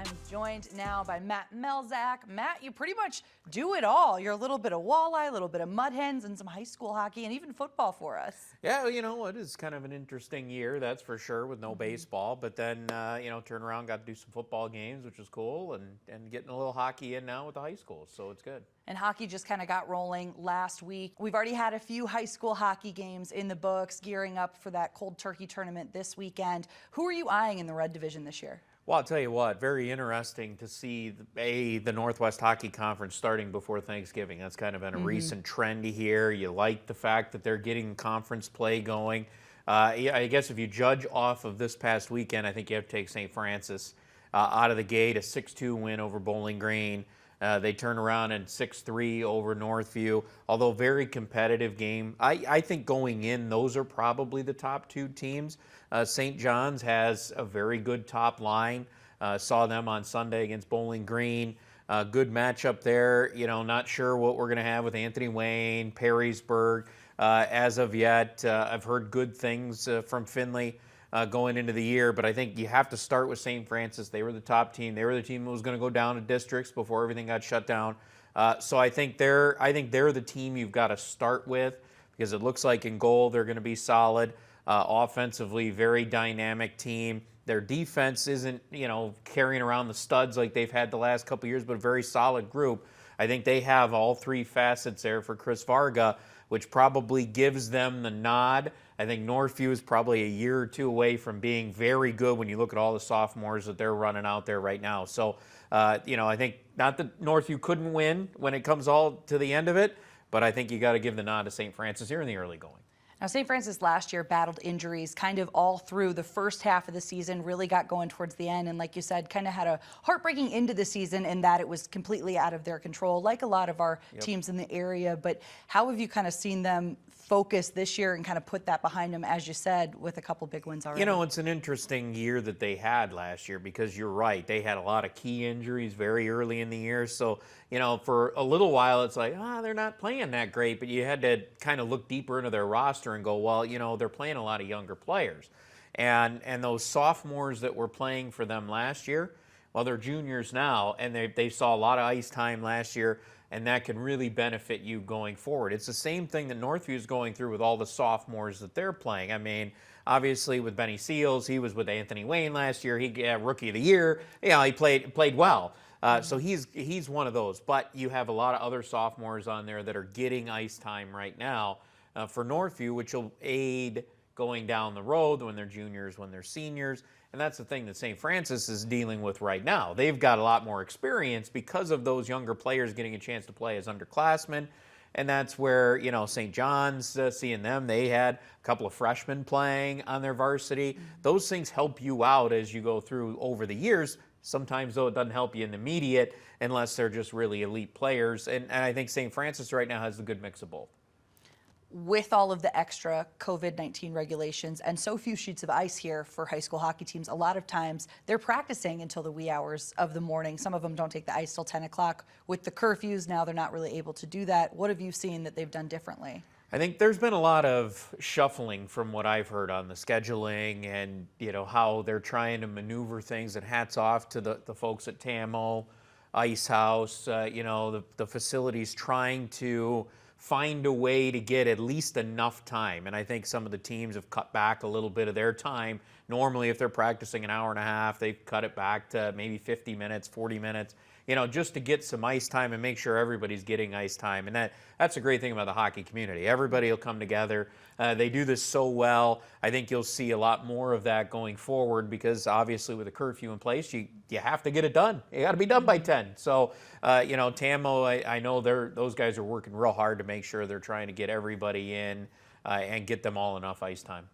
I'm joined now by Matt Melzak. Matt, you pretty much do it all. You're a little bit of walleye, a little bit of mud hens, and some high school hockey, and even football for us. Yeah, you know, it is kind of an interesting year, that's for sure, with no baseball. But then, turn around, got to do some football games, which was cool, and getting a little hockey in now with the high schools, so it's good. And hockey just kind of got rolling last week. We've already had a few high school hockey games in the books, gearing up for that cold turkey tournament this weekend. Who are you eyeing in the Red Division this year? Well, I'll tell you what, very interesting to see the Northwest Hockey Conference starting before Thanksgiving. That's kind of been a recent trend here. You like the fact that they're getting conference play going. I guess if you judge off of this past weekend, I think you have to take St. Francis out of the gate, a 6-2 win over Bowling Green. They turn around and 6-3 over Northview, although very competitive game. I think going in, those are probably the top two teams. St. John's has a very good top line. Saw them on Sunday against Bowling Green. Good matchup there. You know, not sure what we're going to have with Anthony Wayne, Perrysburg. As of yet, I've heard good things from Findlay going into the year, but I think you have to start with St. Francis. They were the top team. They were the team that was going to go down to districts before everything got shut down. So I think they're the team you've got to start with, because it looks like in goal they're going to be solid. Offensively, very dynamic team. Their defense isn't, carrying around the studs like they've had the last couple of years, but a very solid group. I think they have all three facets there for Chris Varga, which probably gives them the nod. I think Northview is probably a year or two away from being very good when you look at all the sophomores that they're running out there right now. So, I think not that Northview couldn't win when it comes all to the end of it, but I think you got to give the nod to St. Francis here in the early going. Now, St. Francis last year battled injuries kind of all through the first half of the season, really got going towards the end, and like you said, kind of had a heartbreaking end to the season in that it was completely out of their control, like a lot of our teams in the area. But how have you kind of seen them focus this year and kind of put that behind them, as you said, with a couple big wins already? It's an interesting year that they had last year, because you're right. They had a lot of key injuries very early in the year. So, for a little while, it's like, they're not playing that great. But you had to kind of look deeper into their roster and go, well, they're playing a lot of younger players. And those sophomores that were playing for them last year, well, they're juniors now, and they saw a lot of ice time last year, and that can really benefit you going forward. It's the same thing that Northview is going through with all the sophomores that they're playing. I mean, obviously with Benny Seals, he was with Anthony Wayne last year. He got Rookie of the Year. He played well. So he's one of those. But you have a lot of other sophomores on there that are getting ice time right now for Northview, which will aid going down the road when they're juniors, when they're seniors. And that's the thing that St. Francis is dealing with right now. They've got a lot more experience because of those younger players getting a chance to play as underclassmen. And that's where, St. John's, seeing them, they had a couple of freshmen playing on their varsity. Those things help you out as you go through over the years. Sometimes, though, it doesn't help you in the immediate unless they're just really elite players. And I think St. Francis right now has a good mix of both. With all of the extra COVID-19 regulations and so few sheets of ice here for high school hockey teams, a lot of times they're practicing until the wee hours of the morning. Some of them don't take the ice till 10 o'clock. With the curfews now, they're not really able to do that. What have you seen that they've done differently? I think there's been a lot of shuffling from what I've heard on the scheduling and, how they're trying to maneuver things. And hats off to the folks at TAMO, Ice House, the facilities trying to find a way to get at least enough time. And I think some of the teams have cut back a little bit of their time. Normally, if they're practicing an hour and a half, they've cut it back to maybe 50 minutes, 40 minutes, just to get some ice time and make sure everybody's getting ice time. And that's a great thing about the hockey community. Everybody will come together. They do this so well. I think you'll see a lot more of that going forward, because obviously with a curfew in place, you have to get it done. You got to be done by 10. So, TAMO, I know those guys are working real hard to make sure they're trying to get everybody in and get them all enough ice time.